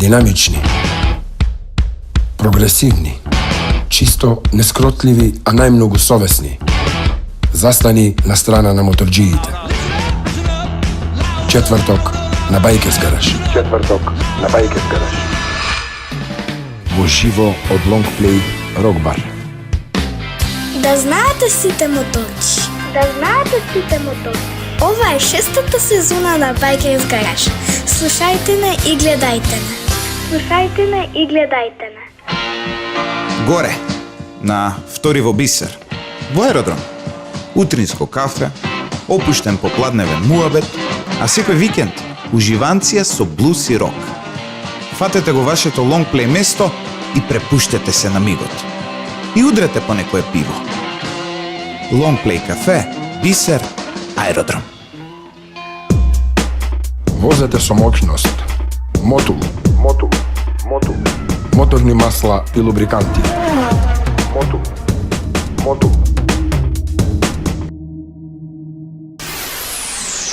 Динамични, прогресивни, чисто нескротливи, а најмногу совесни. Застани на страна на моторџиите. Четврток на Байкерс Гараж. Во живо од Лонгплей Рокбар. Да знаете сите моторчи. Ова е шестата сезона на Байкерс Гараж. Слушајте ме и гледајте ме. Горе, на втори во Бисер, во аеродром. Утринско кафе, опуштен попладневен муабет, а секој викенд уживанција со блуз и рок. Фатете го вашето лонгплей место и препуштете се на мигот. И удрете по некое пиво. Лонгплей кафе, Бисер, аеродром. Возете со мощност. Мотул. Моторни масла и лубриканти. Мотул.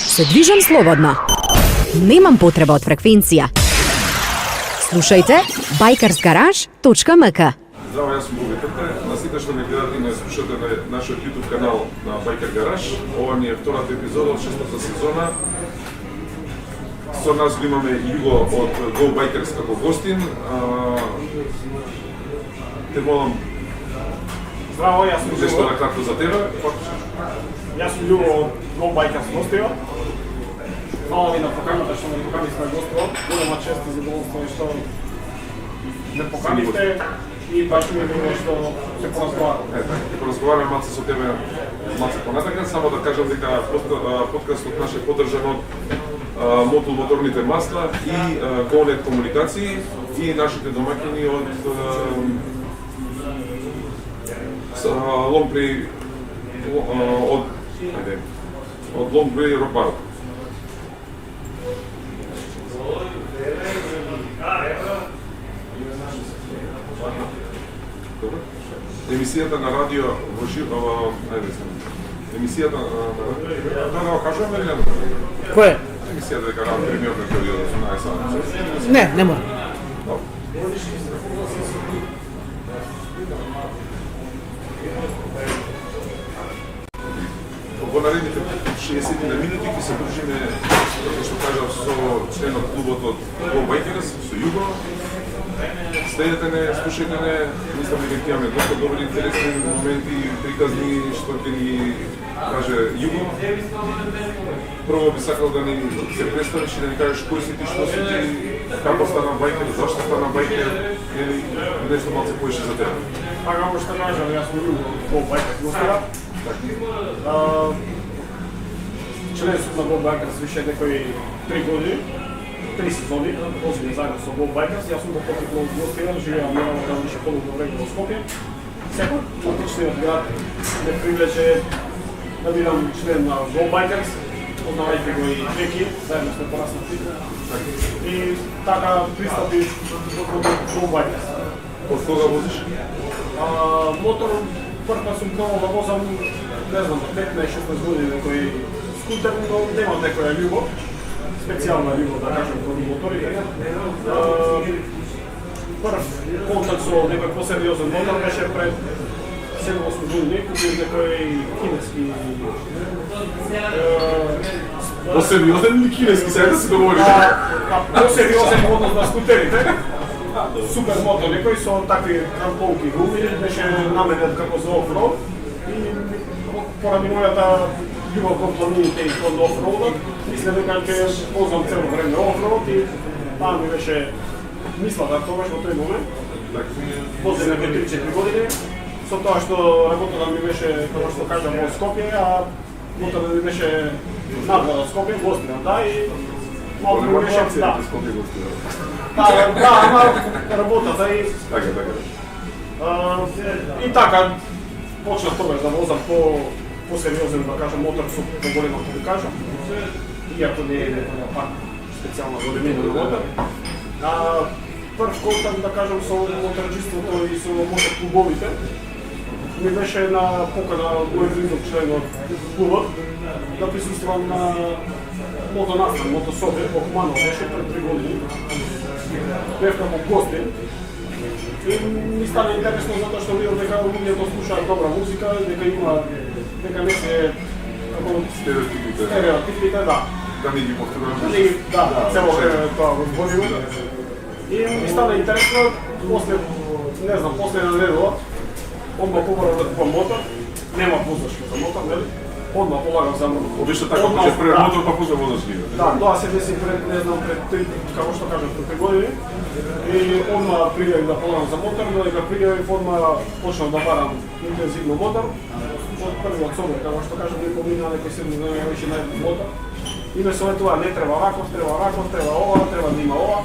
Се движам слободно. Немам потреба од фреквенција. Слушајте bikersgarage.mk. Здраво, јас сум Боби Петре. На сите што ме гледате и ме слушате на нашиот YouTube канал на Biker Garage. Ова ни е втората епизода од шестата сезона. Со нас го имаме Југо од Go Bikers како гостин. Те молам Здраво, јас сум нешто Југо. на кратко за тебе. Јас сум Југо од Go Bikers гостио. Фала ви на поканата што ме поканивте на гостио. Голема чест и задоволство што ме поканивте и баш ми е било што се поразговараме. Ќе поразговараме малце со тебе малце понатака, само да кажам дека подкастот наш е поддржан од Мотул моторните масла и GoNet комуникации и нашите домаќини од Лонгплей од Лонгплей Рокбар. Емисијата на радио во живо, емисијата на да кажуваме или не? Кој? Емисијата дека радио премиер на период 18 Не мора. Во наредните 60 минути ќе се дружиме, како што кажав, со членот клубот од Go Bikers, со Југо. Следете не, слушајте не, мислам дека ќе имаме доста добри интересни моменти, приказни што ќе ни каже Југо. Прво би сакал да ни се представиш и да ни кажеш кој си ти, што си ти, како стана байкер, зашто стана байкер, или нешто малце повеќе за тебе. Така како што кажам, јас сум Југо од Go Bikers гостио. Член сум на Go Bikers више некои 3 години. 3 сезони, озбилно заедно со Go Bikers. Јас сум го потекло од Гостина, живеам да више подолго време во Скопје. Секој отличниот град ме привлече да бидам член на Go Bikers, познавајќи го и Треки, заедно сме пораснати. И така пристапи од Go Bikers. Од кога возиш? Мотор прва сум пробал да возам, не знам, 15-16 години некој скутер, но немам некоја љубов. Специјална љубов, да кажем, кон моторите. Прв контакт со некој посериозен мотор беше пред 7-8 години, купив некој кинески... Посериозен или кинески, сега да се договориш? Посериозен однос на скутерите. Супер мотор, некој со такви трамполки гуми, беше наменет како за офроуд. И поради мојата љубов кон планините и кон офроудот, мислам дека ќе ползвам цело време офроуд и таа ми беше мислата тогаш во тој момент. После некои 3-4 години, со тоа што работата ми беше, како што кажам, во Скопје, а моторот ми беше надвор од Скопје, Гостина, да, и малку ми беше, да. Да, работата и... И така, почнав тогаш да возам по-сериозен, да кажам, мотор со по-голема кубикажа, иако не е некоја пак специјална големина на мотор. Прв контакт, да кажам, со моторџиството и со мотоклубовите ми беше на покана мој близок член од клубот да присуствувам на мотонастан, мотособи, во Куманово беше пред 3 години. бев како гостин. И ми стана интересно затоа што видов дека луѓето слушаат добра музика, дека не се како стереотипите, да. Да не ги повторувам. Да, цело време тоа го збориме. И ми стана интересно, после една недела, одма побарав да купам мотор, нема возачка за мотор, нели? Одма полагав за мотор. Обично така ќе пред мотор па после возачки. Да, тоа се деси пред, не знам, пред 3, како што кажам, пред 3 години. И одма пријавив да полагам за мотор, додека пријавив одма почнав да барам интензивно мотор. Од првиот собор, како што кажам, не помина некој 7 години веќе на мотор. И ме советува, не треба раков, треба ова, треба да има ова.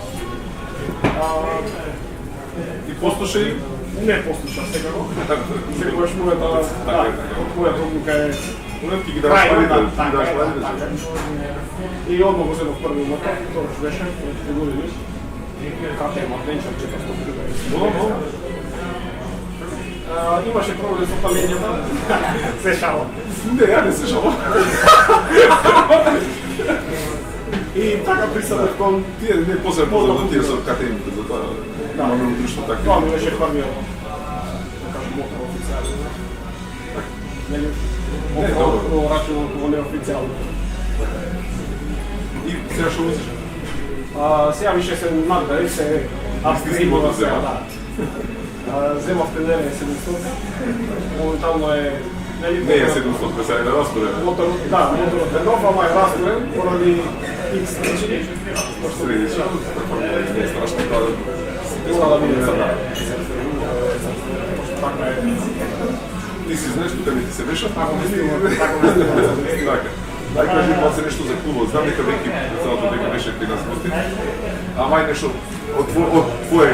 И послушај? Не послушав секако. Секогаш мојата одлука е Ти ги даваш парите, И одма го зедов први мотор, тоа што беше, пред 3 години. KTM Adventure 400. Имаше проблем со палењето. Се шало. Не, ја не се шало. И така присадев кон Тие не посебно познато тие со КТМ-ите, затоа имаме утришно така. Тоа ми беше првиот, да кажем, мотор официјален. Нели? Мотор рачунал како неофицијално. И сега што возиш? Сега више се надбери, се апгрейдува се, да. Земав Тенере 700. Моментално е... Не е 700, сега е да разбере. Моторот е нов, ама е разборен, поради X причини. Средиш, не е страшно тоа да... Мора да биде црна. Така е. Ти си знаеш тука ми ти се беше? Така не стигна. Така. Дај кажи малце нешто за клубот. Знам дека веќе целото дека беше при нас гости. Ама ај нешто од твое...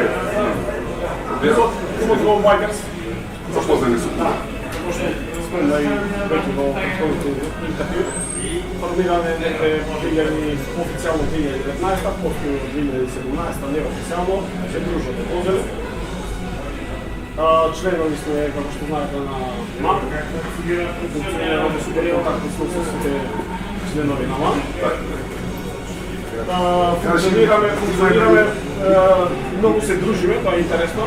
Клубот Go Bikers. Запознани со клубот. Пошто спомна и веќе во претходните интервју. Формиране некој официјално 2019, после 2017, неофицијално, се дружат одели. Членови сме, како што знаете, на МАН. Функционираме супер контактни со сите членови на МАН. Функционираме, многу се дружиме, тоа е интересно.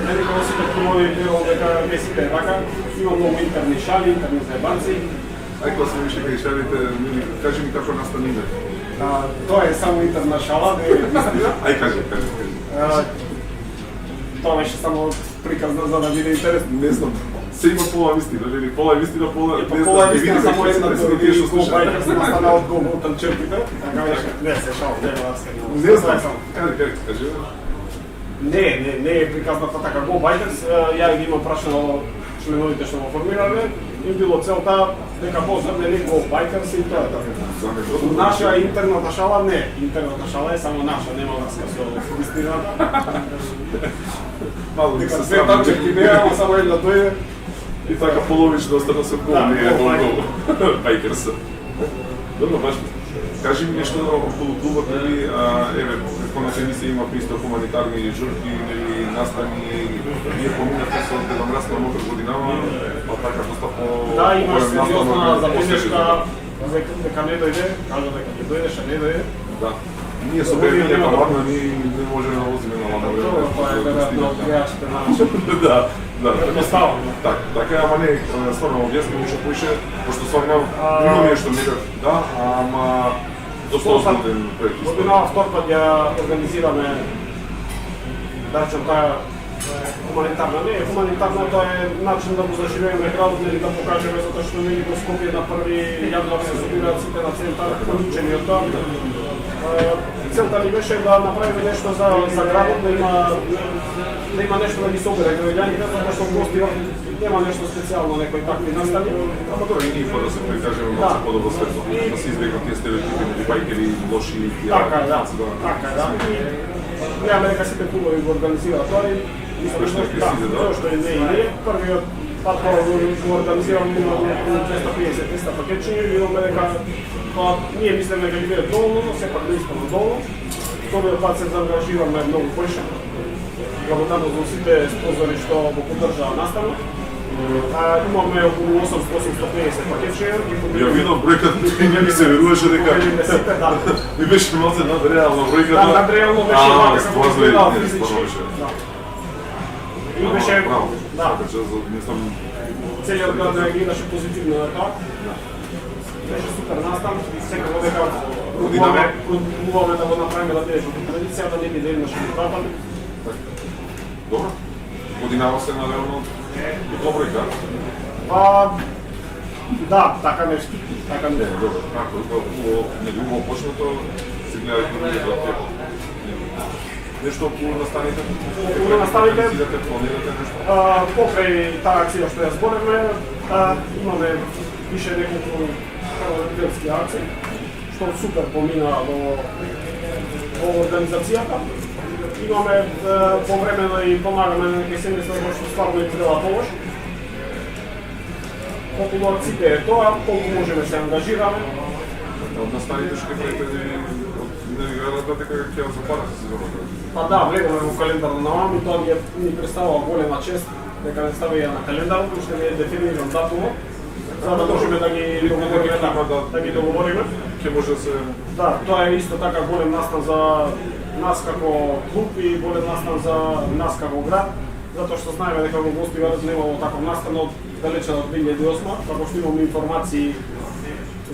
Нели кога сите клубови верувам дека не сите е така, има многу интерни шали, интерни заебанци. Ај кога сме више кај шалите, кажи ми како настана име. Тоа е само интерна шала, не е вистина. Ај кажи. Тоа беше само приказна за да биде интересно. Не знам. Се има пола вистина, нели? Пола е вистина, пола... Пола е вистина, само една тие што Go слушаат. Bikers настана од Go Mountain черпите. Така беше, не се шал, не Не знам. Кажи. Не е приказната така Go Bikers. Ја ги имам прашано членовите што го формирале. Им било целта дека познат нели Go Bikers и тоа е така. Наша интерната шала не, интерната шала е само наша, нема врска со вистината. Мало Дека се се срамам, танчеки не, ама само една дојде. И така половично остана со гол, не е долго. Байкерса. Добро, баш. Кажи ми нешто околу клубот, нели, еве, предходната емисија има присто хуманитарни жртви, нели, настани, ние поминавте со демографска мотор годинава, па така доста по... Да, имаш сериозна забелешка, дека не дојде, кажа дека ќе дојдеш, а не дојде. Да. Ние со бебиња па ладна, ние не можеме да возиме на ладна. Тоа е веројатно од играчите на Да. Предпоставам. Така, ама не, стварно објасни нешто поише, пошто сваќам, има нешто некак, да, ама доста озбуден проект. Годинава втор пат ја организираме, да речем таа хуманитарна, не е хуманитарна, тоа е начин да го заживееме градот, нели да покажеме, затоа што нели во Скопје на 1 јануар се собираат сите на центар, поучени од тоа. Целта ни беше да направиме нешто за градот, да има нешто да ги собере граѓаните, затоа што гости нема нешто специјално, некои такви настани. Ама добро, и ние да се прикажеме малку подобро светло, да се избегнат тие стереотипи меѓу бајкери, лоши, Така е, да. Гледаме дека сите клубови го организираат тоа и Успешно ќе се иде, да. тоа што е не и не. Првиот пат кога го организираме има 250-300 пакетчи и видиме дека тоа ние мислиме дека ќе биде доволно, но сепак не испадна доволно. Вториот пат се заангажираме многу поише. Благодарно за сите спонзори што го поддржаа наставно. Имаме околу 800-850 пакетче. Ја видов бројката, не ми се веруваше дека ми беше малце надреална бројката. Да, надреално беше вака како стварно изгледал е, физички. стварно беше. И беше, Браво. да, Така че мислам целиот град реагираше позитивно на тоа. Беше супер настан, секако дека пробуваме да го направиме да биде како традиција, да не биде еднаш и добро. Годинава се наредно и добро и така. Да, така нешто. Така Не, нешто. добро. Како нели убаво почнато се гледа и да те нешто околу настаните. Околу настаните? Идете, планирате нешто. Покрај таа акција што ја зборевме, имаме више неколку каролински акции, што супер помина во организацијата. Имаме повремено и помагаме на некои семејства кои што стварно им треба помош. Околу акциите е тоа, колку можеме се ангажираме. Од настаните што ќе правите не веројатно дека ќе ја запарате сезоната. Па да, влегаме во календарот на ОАМ и тоа ни представува голема чест дека не ставија на календарот, уште не е дефиниран датумот, за да можеме да ги договориме да ги договориме. Ќе може да се Да, тоа е исто така голем настан за нас како клуб и голем настан за нас како град, затоа што знаеме дека во Гостиварец немало таков настан од далече од 2008, како што имаме информации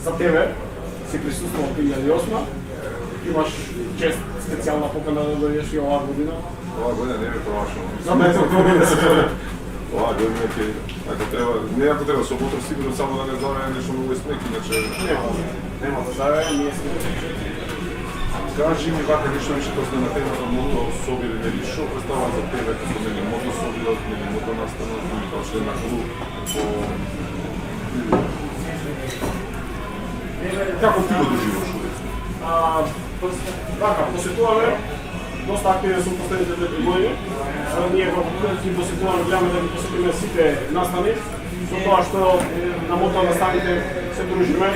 за тебе, си присуствувал 2008, имаш чест специјална покана да дојдеш и оваа година. оваа година не ме промашувам. За мене Оваа година ќе ако треба, не ако треба собота сигурно само да не заве нешто многу смек, иначе нема да заве, ние сме. кажи ми вака нешто више после на темата мото соби или нели што представува за тебе како нели мото соби или мото настанот или како член на клуб како ти го доживуваш? Така, посетуваме доста активни сум последните 2 години. Ние во ги посетуваме, гледаме да ги посетиме сите настани, со тоа што на мото настаните се дружиме,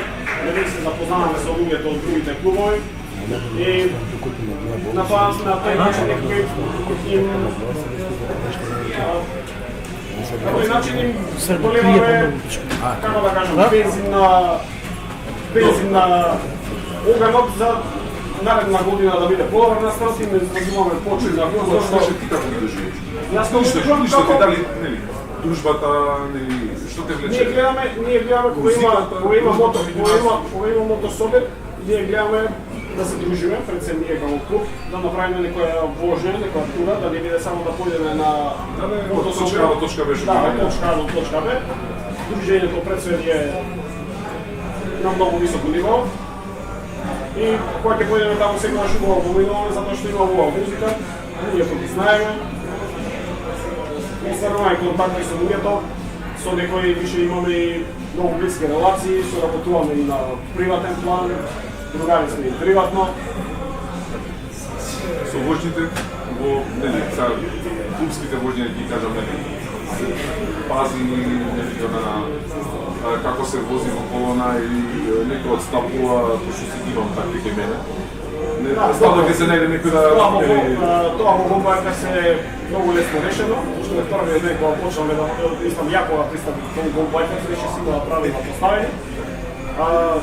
нели се запознаваме со луѓето од другите клубови и на тој начин некој им на тој начин им доливаме, како да кажам, бензин на оганот за наредна година да биде подобар настанот и не изразуваме почет на Зошто што беше ти како ги доживиш? јас како Ништо како ти дали нели дружбата нели што те влече? ние гледаме кога има мотособир, ние гледаме да се дружиме пред се ние како клуб, да направиме некоја вожење, некоја тура, да не биде само да појдеме на точка А до точка Б. Да, од точка А до точка Б. Дружењето пред се е на многу високо ниво. И кога ќе појдеме таму секогаш убаво поминуваме затоа што има убава музика, луѓето ги знаеме. Стварно контакти со луѓето, со некои више имаме и многу блиски релации, соработуваме и на приватен план, другари сме и приватно. Со вожните во нели са клубските вожњи ги кажам нели пази нели на како се вози во колона или некој отстапува тоа што си имам такви кај мене. Не стално ќе се најде некој да Тоа во Гомбајка се многу лесно решено, што е првиот ден кога почнаме да истам Јакова пристапи кон Гомбајка, реше си да правилно поставени.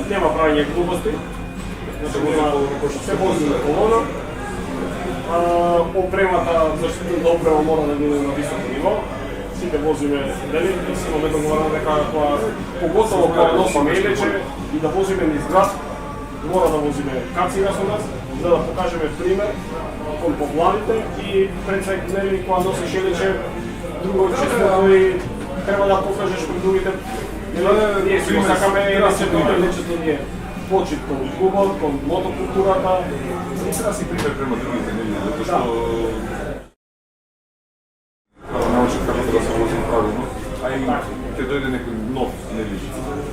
Нема правење глупости. Се вози на колона. Опремата, заштитната опрема мора да биде на високо ниво. Сите возиме, дали имаме договорено дека поготово кога носиме илече и да возиме низ град, мора да возиме кацира со нас, за да покажеме пример кон попладите и пред се нели кога носиш илече, друго често и треба да покажеш пред другите. Ние си сакаме илечето ни е почит кон клубот, кон мотокултурата. не се да си пример према другите, нели, затоа што научи како да се вози правилно, а и ќе дојде некој нов, нели,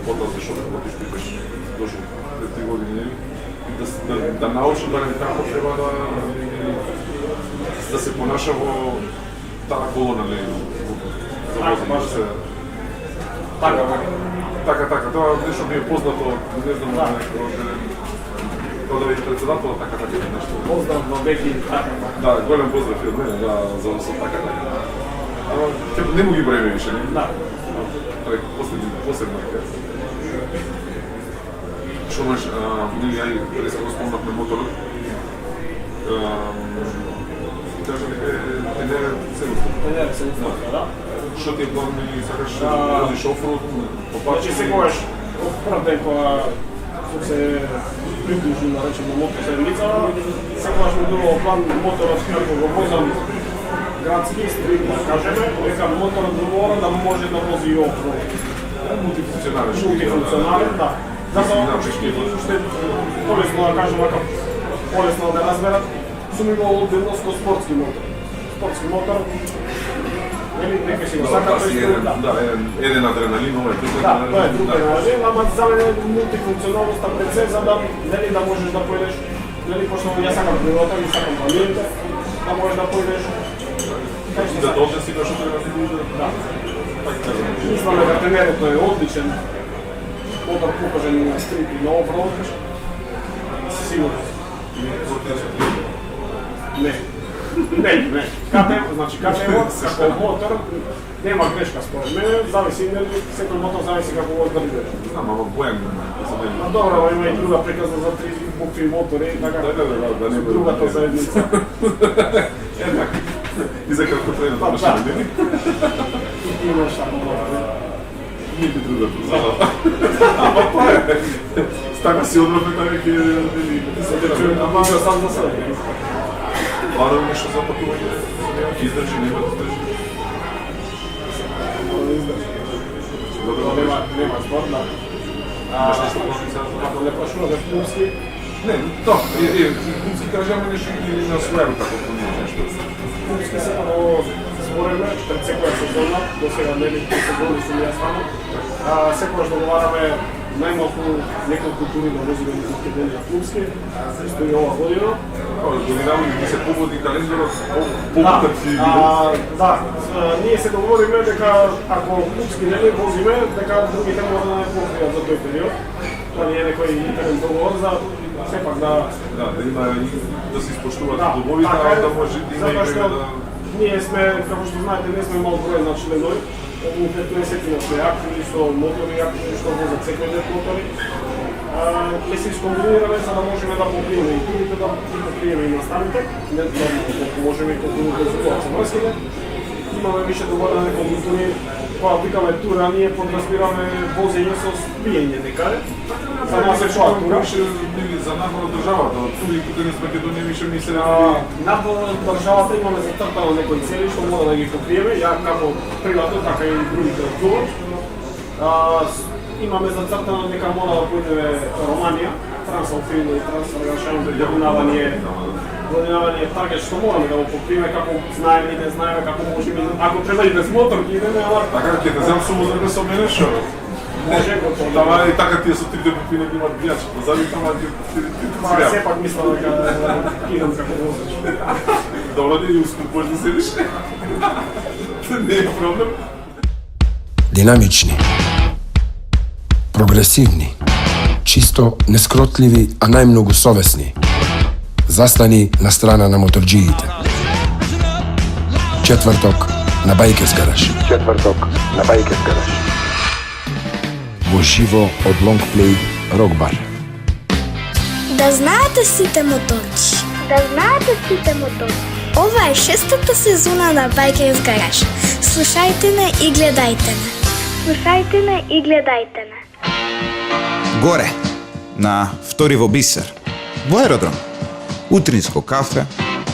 потоа што работиш ти беше дошол пред 3 години, нели, да научи барем како треба да се понаша во таа колона, нели, за возење, да се Така, тоа нешто ми е познато, не знам некој кога да биде председател, така нешто. Поздрав на Беки. Да, голем поздрав и од мене за така. Не му ги бреме више, не? Да. Тоа е посебно. Што маш, нели ја реско спомнавме моторот. Кажа дека е не се Да. Што ти е план и сакаш да водиш офроуд по патчи? Значи секогаш прв ден кога се приближи да речеме мотоседмица, секогаш ми било план моторот како го возам градски стрит, да кажеме, дека моторот мора да може да вози и офроуд. Мултифункционален, да. Затоа уште полесно да кажем вака, полесно да разберат, сум имал одделност со спортски мотор. Спортски мотор, нели нека си го сакат, Да, еден адреналин, ова е друг да, тоа е друг адреналин, ама за мене е мултифункционалноста пред се, за да нели да можеш да појдеш, нели пошто ја сакам природата и сакам планините, да можеш да појдеш. Да должен си да што треба да. Мислам дека тренерот е одличен. Мотор покажен и на стрит и на офроуд. Сигурно. Не. КТМ, значи КТМ како мотор нема грешка според мене, зависи нели секој мотор зависи како го одржи. Знам, ама бојан А добро, има и друга приказна за 3 букви мотори, така. Да не другата заедница. Еднак. И за како тренер да машина, нели? Имаш така мотор. Не би другата зала. Ама тоа е. Стака си одрове така ќе Се те чуем, ама сам за себе. Барам нешто за патување, ќе издржи, нема да издржи. Нема спорт, да. Имаш нешто против сега? Ако не почнува да пумски, Не, тоа, клубски кажаме нешто или на својата како нешто. пумски се прво збореме пред секоја сезона, до сега нели 3 сезони сум ја станал. Секогаш договараме најмалку неколку тури да возиме на дени на клубски, стои ова година. Годинава ги се поводи календарот, поводат си Да, ние се договориме дека ако клубски нели возиме, дека другите мора да не покријат за тој период. Тоа не е некој интерен договор за сепак да има да се испоштуваат договорите, а да може да има и време да... Ние сме, како што знаете, не сме мал број на членови, околу 50 со јакви, со мотори, јакви што возат секој ден мотори. Ке се искомбинираме за да можеме да покриеме и турите, да покриеме и наставите, не колку можеме и колку не дозволуват се врските. Имаме више договорено неколку тури, кога викаме тура, ние подразбираме возење со спиење некаде. За нас е тоа тура. За напор од државата, тури тука низ Македонија више ми се... Напор од државата имаме зацртано некои цели што мора да ги покриеме, ја како прилатно, така и другите од клубот. Имаме зацртано дека мора да појдеме Романија, трансалпино и трансаргашаното годинавање таргет што мораме да го покриеме, како знаеме и не знаеме, како можеме, ако треба и без мотор ги идеме, ама... Така ќе те зем суму да со мене шо? Може го тоа. Тама и така тие со 3 депопини ги имат бијачи, позади тама ти цирја. Сепак мислам дека идам како возиш. Добро да и ускупуваш да седиш. Не е проблем. Динамични, прогресивни, чисто нескротливи, а најмногу совесни. Застани на страна на моторџиите. Четврток на Байкерс гараж. Во живо од Лонгплей Рок бар. Да знаете сите моторчи. Ова е 6-та сезона на Байкерс гараж. Слушајте не и гледајте не. Горе, на втори во Бисер, во аеродром. Утринско кафе,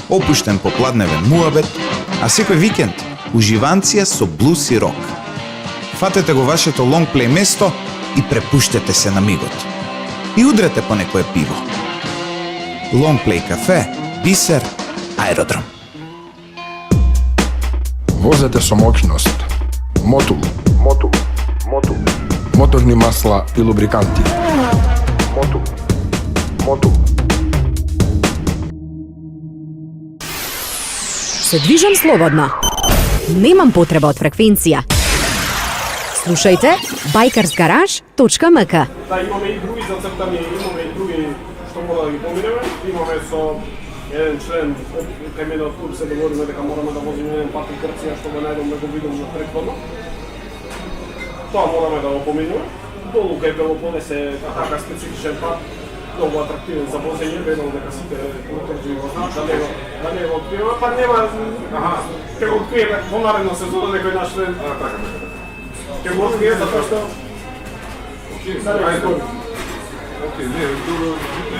опуштен попладневен муабет, а секој викенд уживанција со блус и рок. Фатете го вашето лонгплей место и препуштете се на мигот. И удрете по некое пиво. Лонгплей кафе, Бисер, аеродром. Возете со мощност. Мотул. Моторни масла и лубриканти. Мотул. Се движам слободно. Немам потреба од фреквенција. Слушајте bikersgarage.mk. Да, имаме и други зацртани, имаме и други што мора да ги поминеме. Имаме со еден член кај мене од клуб се договориме дека мораме да возиме еден пат и Грција, што го најдам да го видам на претходно. Тоа мораме да го поминуваме. Долу кај Пелопонес е така специфичен пат, многу атрактивен за возење, верувам дека сите моторџи го знаат, да не го откриеме, па нема, ќе го откриеме во наредна сезона некој наш член. Ќе го открие затоа што Океј, не,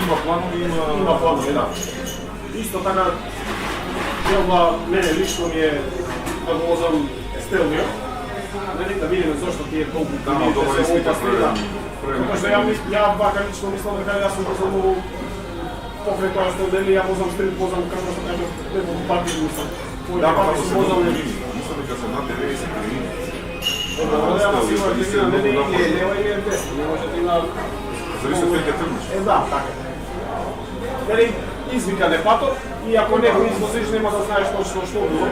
има планови, има планови, да. Исто така, делба мене лично ми е да го возам Стелвио, да видиме зашто тие толку килите се опасни, да. Затоа што ја вака лично мислам дека јас сум возам многу покрај тоа што дели ја возам стрит, возам како што кажам, неколку пати мислам. Да, па сум возам мислам дека се над 90 години. Ама сигурно дека не нема и тест, не може да има. Зависи од кој ќе тргнеш. Да, така. Дали извикан е патот и ако некој извозиш нема да знаеш точно што било.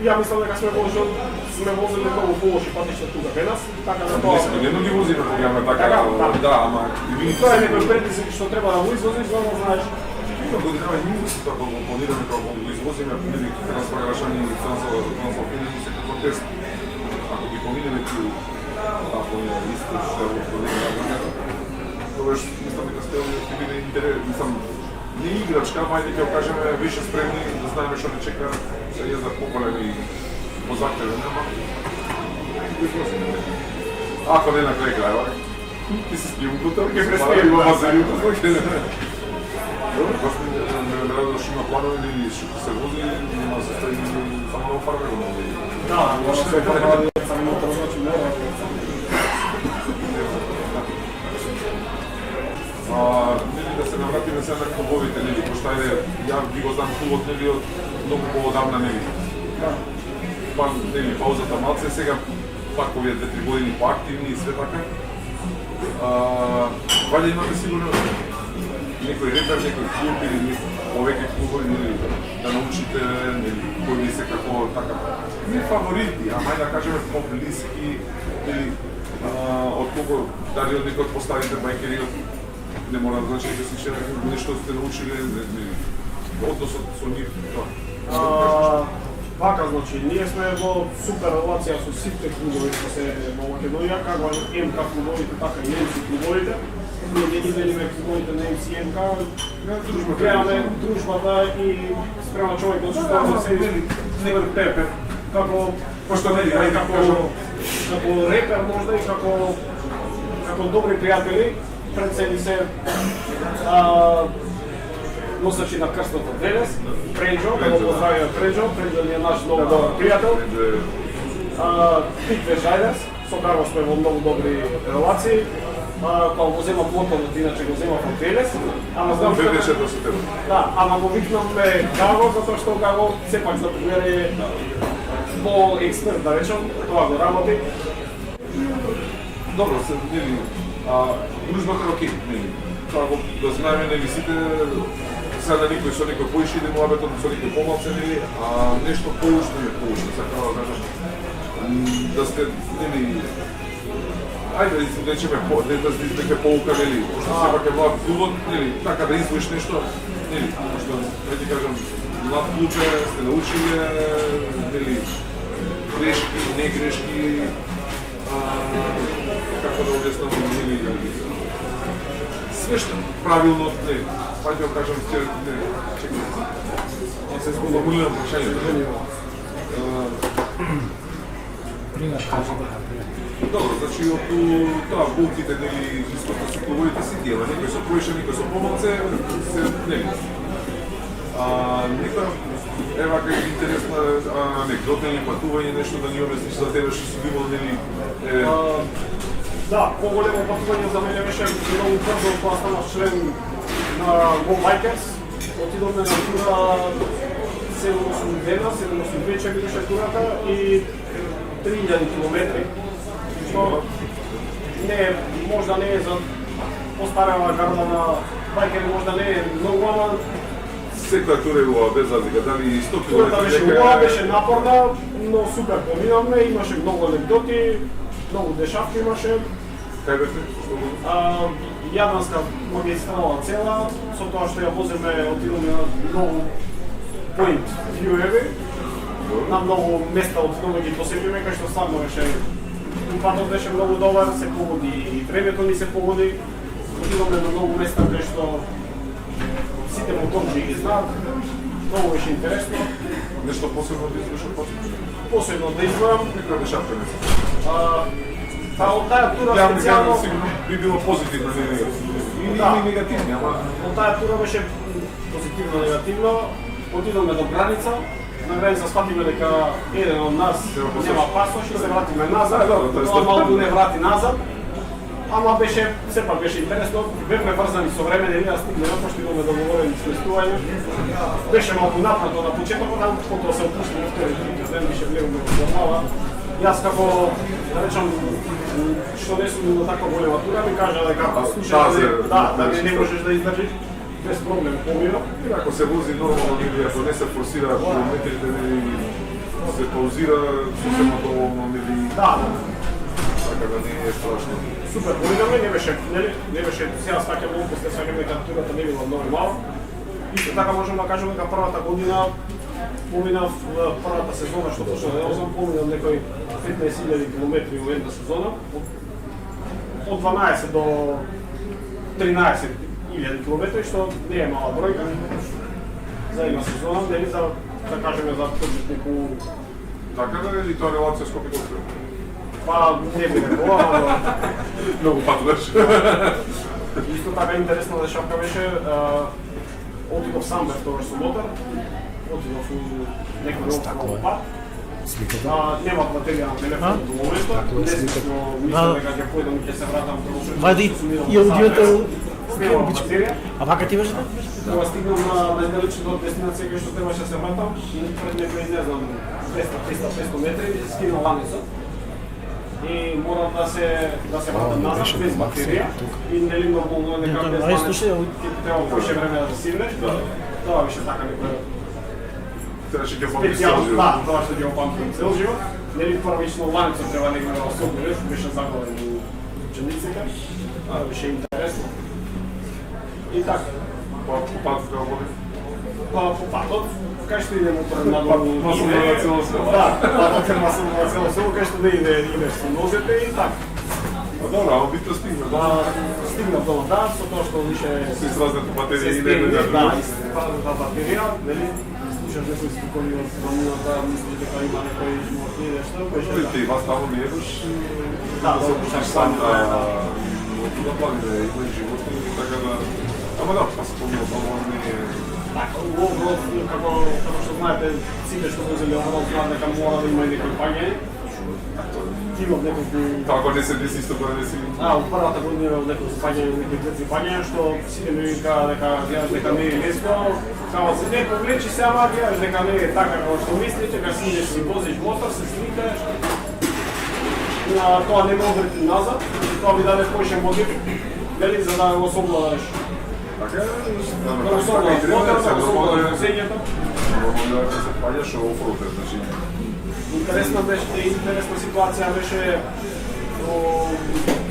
Ја мислам дека сме возили многу полоши патишта тука кај нас, така да тоа. Не ги возиме кога имаме така, да, ама тоа е некој предизвик што треба да го извозиш, за да знаеш. Има годинава и ние се така го планираме како го извозиме, нели трансферашани и трансферашани се како тест. Ако ги поминеме ти ако е исто што го планираме, тогаш мислам дека сте ќе биде интерес, мислам не играчка, мајде ќе кажеме више спремни да знаеме што не чека, се јазда поголеми позактевен, ама ако не на крај крајва, ти си спием гутар, ќе преспием во мазарiju, добро, просто не радо што има планови или што се вози, нема се стави само на фарберу. Да, може се фарберу, само мотор, значи не нели да се навратиме сега на клубовите, нели, пошто ајде, ја ги го знам клубот, нели, од многу поодамна, нели. Па, нели, паузата малце, сега пак овие 2-3 години поактивни и све така. Ваljda имате сигурно некој репер, некој клуб или повеќе клубови, нели, да научите, нели, кој ви се како така. Не фаворити, ама да кажеме по-блиски, или од кого, дали од некој поставите байкери, не мора да значи дека си нешто сте научиле, односот со нив, тоа. Вака, значи, ние сме во супер релација со сите клубови што се во Македонија, како МК клубовите, така и МС клубовите. Ние ги делиме клубовите на МС и МК, гледаме дружбата и спрема човек да сустава се некој пепер, како репер можда и како добри пријатели, пред себе се носачи на крстот од денес, Преджо, да го поздравиме Преджо ни е наш многу добар пријател. Пит Вежајдерс, со кого сме во многу добри релации. Кога го зема моторот, иначе го зема од Велес. Ама знам дека да, ама го викнаме Гаго, затоа што Гаго сепак за пример по експерт, да речем, тоа го работи. Добро, се нели, дружбата е окей, нели. Тоа го да знаеме, нели, сите сега да никој со некој поише иде муабетот, со некој помалце, нели, нешто поушно е поушно, сакава да кажам. Да сте, нели, ајде да речеме, да извлечеме поука, нели, пошто сепак е млад клубот, нели, така да извоиш нешто, нели, пошто, да ти кажам, млад клуб сте научиле, нели, грешки, не грешки, како да објаснам, нели, све што правилно, нели, па ќе кажам, чекам, се сформулирам прашањето. Добро, значи од тоа булките, нели, искоста со клубовите си тие, некој со поише, некој со помалце, се, нели. Некоја, ева кај интересна анекдота или патување, нешто да ни обясниш за тебе што си бил, нели. Да, поголемо патување за мене беше многу брзо кога станав член на Go Bikers. Отидовме на тура 7-8 дена, 7-8 вечер беше турата и 3000 километри. Што не, можда не е за постарела гарда на байкери, можда не е многу, ама секоја тура е убава, без разлика, дали 100 км. Турата беше убава, беше напорна, но супер поминавме, имаше многу анекдоти, многу дешавки имаше. Кај бевте? Јадранска магистрала цела, со тоа што ја возиме, отидоме на многу point view-еви, на многу места отидоме ги посетиме, кај што стварно беше, патот беше многу добар, се погоди и времето ни се погоди, отидоме на многу места кај што сите моторджи ги знаат, многу беше интересно. Нешто посебно да извршиш Посебно да изборам. Некоја дешавка не се. Од таа тура Ја специјално, сигурно би било позитивно, не негативно. Да. Или негативни, ама од таа тура беше позитивно негативно. Отидоме до граница, на граница сватиме дека еден од нас нема пасош и се вратиме назад. Да, тоа е Тоа малку не врати назад. Ама беше, сепак беше интересно, бевме врзани со време, не да стигнеме, пошто имаме договорени сместување. Беше малку напрато на почетокот, а потоа се опустиме втори трети ден, беше влегуваме во глава. Јас како, да речам, што не сум на таква голема тура, ми кажа дека слушате, да не можеш да издржиш, без проблем помира. ако се вози нормално или ако не се форсира километрите, се паузира сосема доволно, или Да, така да не е страшно. супер, поминаме, не беше, сега сваќам многу после сваќам дека турата не била многу мала. Исто така можам да кажем дека првата година поминав првата сезона што почна да возам, поминав некои 15.000 километри во една сезона. Од 12 до 13.000 километри, што не е мала бројка за една сезона, нели за да кажеме за почетник у Така да или тоа релација Скопје-Гоце? па не би рекола, ама Многу патуваш. исто така интересна дешавка беше, отидов сам без тоа со мотор, отидов у некој нов пат. Нема батерија на телефон до моментот, несмислено мислам дека ќе појдам и ќе се вратам до Вади и аудиото. Нема батерија. А вака ти беше? Кога стигнам на најдалечната дестинација кај што требаше да се вратам, и пред некои, не знам, 200-500 метри, ми се скина ланицот. И морам да се вратам назад без батерија и нели нормално е дека без ланец ќе треба повеќе време да се силнеш. Тоа беше така некој Требаше ќе помисли специјално, цел да, живот. тоа што ќе опамтим цел живот. Нели првично ланецот треба некој да го собереш, беше заголен у учениците. Беше интересно. И така, По пат како води. по патот, кај што иде моторот на Масло на цело село. Да, патот е масло на цело село, кај што да идеш со нозете и така. А добро, ама битно стигна. Стигнав до да, со тоа што више Се изразнато батерија и не стегне, да да, испадната батерија, нели? Слушаш некои стиколи од планината, мислиш дека има некој животни, нешто, беше Видите, и вас таму не едеш. да, Се пушаш сам да туда планина има и животни, така да. Ама да, па се помнува таму не е. така, Овров, како што знаете, сите што возеле Овров знаат дека мора да има и некој паѓање. Имав неколку Како не се деси исто кога не си. од првата година имав некој паѓање, некои деца паѓање, што сите ми викаа дека гледаш дека не е лесно, као се не повлечи се, ама гледаш дека не е така како што мислите, дека си идеш си возиш мотор, се сликаш. Тоа не ме обрети назад, и тоа ми даде повеќе мотив, нели, за да го совладаш. Така е, Да го совладаш мотор, да го совладаш возењето. Нормално да се паѓаш офроуд, значи. Интересна ситуација беше,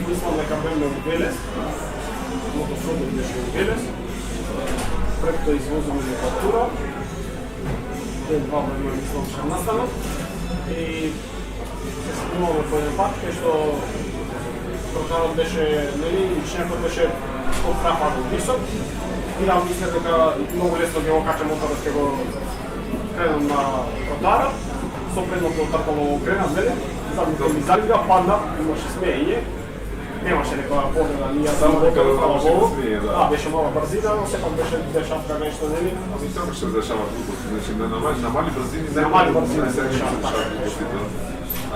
мислам дека бевме во Велес, мотособот беше во Велес, пред тоа извозиме на Батура, ден-два време мислам што настанов, и се спремуваме по еден пат, кај што тротарот беше, нели, шнекот беше отрафано висок, и да мислам дека многу лесно ќе го качам моторот, ќе го кренам на тротара, со предното трпало кренам, нели? Задните ми залига, падна, имаше смеење. Немаше некоја победа, ние само дека фала имаше Богу. смеење, да. Да, беше мала брзина, но сепак беше дешавка нешто, нели? Ами тоа ќе се дешава глупости, значи на мали брзини На мали брзини се се дешава, дешава глупости.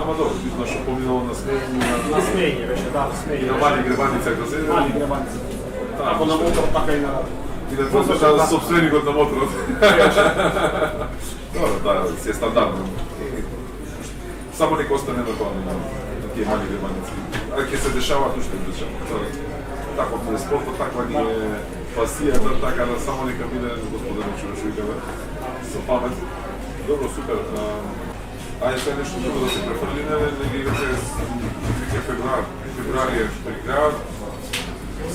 Ама добро, битно што поминало на смеење, На смеење беше, да, на смеење. на мали гребаници ако се. Мали гребаници. Да, Како на мотор, така и на... И да тоа да собственикот на моторот. Добро, да, си е стандардно. Само нека остане на тоа, на тие мали гребаници. А ќе се дешава тоа што се дешава. Таква е спортот, таква ни е пасијата, така да само нека биде господине Чурашујкаве со памет. Добро, супер. Ајде сега нешто друго да се префрлиме, неги играте февруари е при крајот.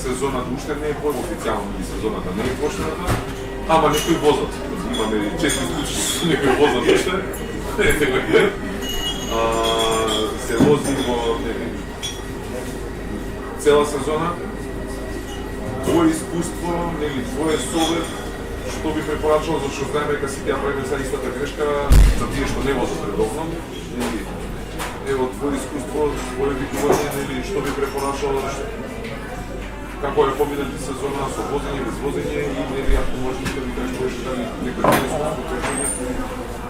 сезоната уште не е официјално и сезоната не е почната, ама некои возат. Имаме 4 случаи со некои возат уште. Се вози во цела сезона. Твое искуство, нели, твое совет, што би препорачал, зашто знаеме дека си ја правиме са истата грешка за тие што не возат редовно. Нели, ево, твое искуство, твое викување, нели, што би препорачал, како е победната сезона со возење, без возење и нели, ако можеш да ви кажеш дали некој искуство,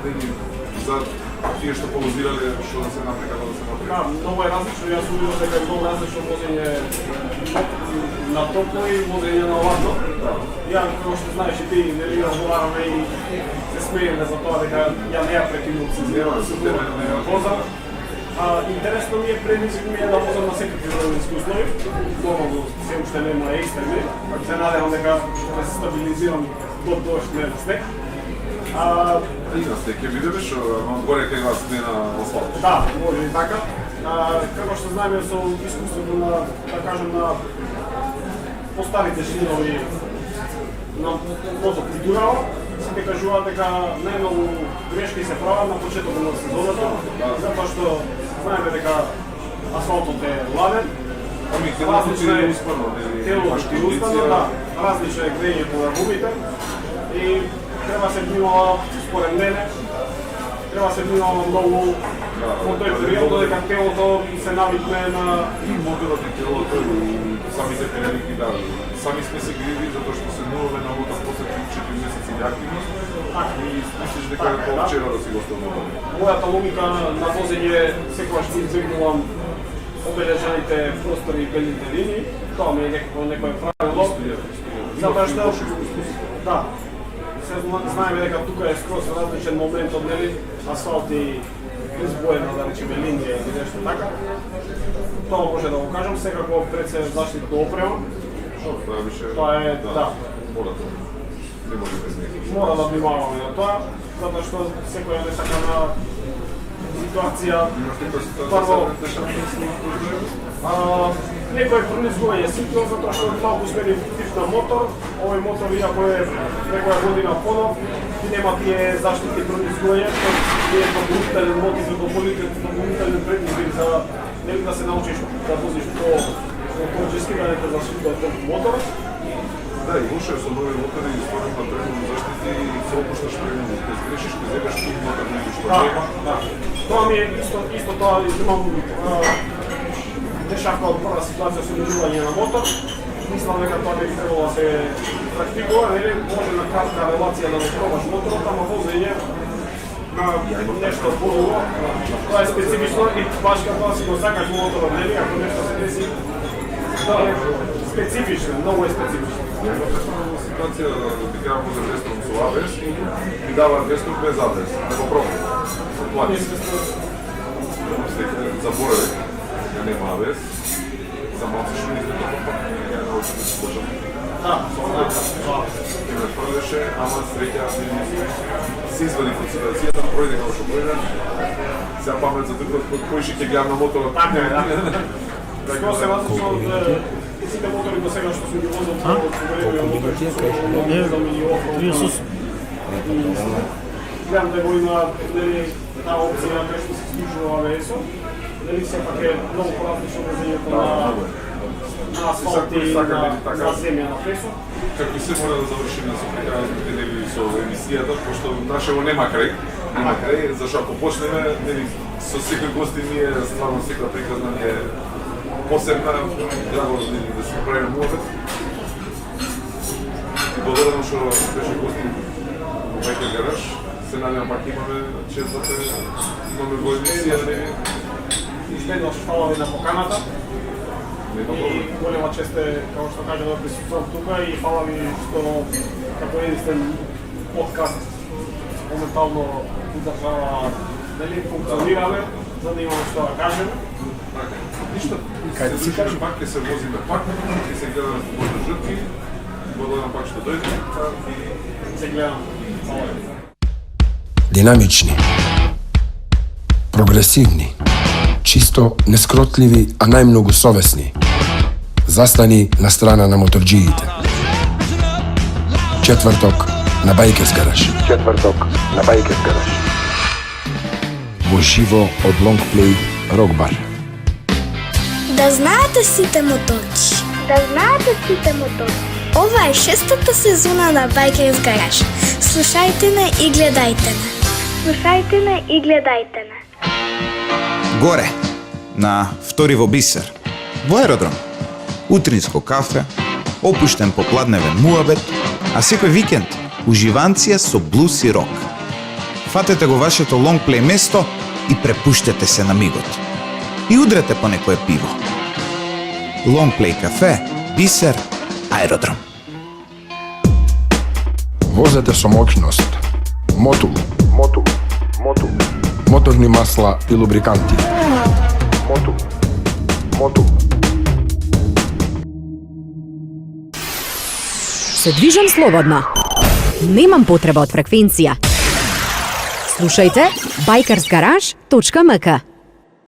нели, за тие што полозирале, што да се направи, како да се направи. Да, многу е различно, јас увидов дека е многу различно возење на топло и возење на ладно. Ја, како што знаеш и ти, нели, разговараме и се смееме за тоа дека ја не ја прекинувам сезона, возам. Интересно ми е, предизвик ми е да возам на секакви временски услови. Нормално се уште нема екстреми, се надевам дека ќе се стабилизирам до дожд, не на снег. На снег ќе видиме што горе кај вас не на асфалт. Да, може и така. Како што знаеме со искуството на, да кажем, на постарите жинови на мотокултурава, се кажуваат дека најмногу грешки се прават на почетокот на сезоната, затоа што знаеме дека асфалтот е ладен, различно е телото и успано, да, различно е грењето на гумите и треба се внимава, според мене, треба се внимава многу во тој период, додека телото се навикне на моторот и телото и самите прилики, да, сами сме се гриви затоа што се нуваме на мотор после 4 месеци неактивност и мислиш дека е тоа вчера да си го оставуваме. Мојата логика на возење секогаш ќе избегнувам обележаните простори и белите линии, тоа ми е некој правило, затоа што да, се знаеме дека тука е скроз различен моментот, нели, асфалт и избоена, да речеме, линија или нешто така. Тоа може да го кажам, секако пред се заштитна опрема. Тоа е, да. Мора да внимаваме на тоа, затоа што секоја несакана ситуација прво некој пронизгување ситно, затоа што малку смени тип на мотор. Овој мотор, иако е некоја година понов, и нема тие заштити пронизгување, што е дополнителен мотив, дополнителен предизвик за нели да се научиш да возиш по-екологички, да не те заштитува тој мотор. Да, и лошо е со нови мотори и стварно на премногу заштити и се опушташ премногу. Ке сгрешиш, ке земеш тук мотор меѓу што нема. Да. Тоа ми е исто тоа, имам дешавка од прва ситуација со удрување на мотор. Мислам дека тоа не би требало да се практикува, нели може на кратка релација да го пробаш моторот, ама возење на нешто подолго. Тоа е специфично и баш како си го сакаш моторот, нели, ако нешто се деси, тоа е специфично, многу е специфично. Имам представена ситуација да ти карам возам дестром со ABS и ми даваат дестром без ABS. Да го пробам. Плати. Забораве, ја нема ABS. За малце што не изгледа пак, ја научам да се почам. Да, И ме продеше, ама среќа се извади од ситуацијата, пројде како што пројде. Сега памет за другот кој ќе ќе гледам на моторот. така е, да. Што се различно од сите мотори до сега што сум ги возил, од современија мотори што сум возил и оффроуд. Гледам да го има, нели, таа опција кај што се исклучува ABS-о. Нели, сепак е многу поразлично возењето на асфалт и на земја на песок. Како и се мора да завршиме со прекараните нели со емисијата, пошто нашево нема крај. Нема крај, зашто ако почнеме, нели, со секој гости ми е стварно секоја приказна ми е посебна, драго да се правиме муабет. И благодарам што беше гости во Бајкер гараж. Се надевам пак имаме чест да имаме во емисија, нели. Следнаш фала ви на поканата. И голема чест е, како што кажа, да присуствувам тука и фала ви што како единствен подкаст моментално удржава, нели, функционираме, за да имаме што да кажеме. Ништо, кај си кажи пак ќе се возиме пак, ќе се гледаме во жртви. Благодарам пак што дојде и се гледам. Фала ви. Динамични, прогресивни, чисто нескротливи, а најмногу совесни. Застани на страна на моторџиите. Четврток на Байкерс гараж. Во живо од Лонгплей Рок бар. Да знаете сите моторчи. Ова е 6-та сезона на Байкерс гараж. Слушајте не и гледајте не. Горе, на втори во Бисер, во аеродром. Утринско кафе, опуштен попладневен муабет, а секој викенд уживанција со блус и рок. Фатете го вашето лонгплей место и препуштете се на мигот. И удрете по некое пиво. Лонгплей кафе, Бисер, аеродром. Возете со моќност. Мотул. Моторни масла и лубриканти. Се движам слободно. Немам потреба од фреквенција. Слушајте bikersgarage.mk.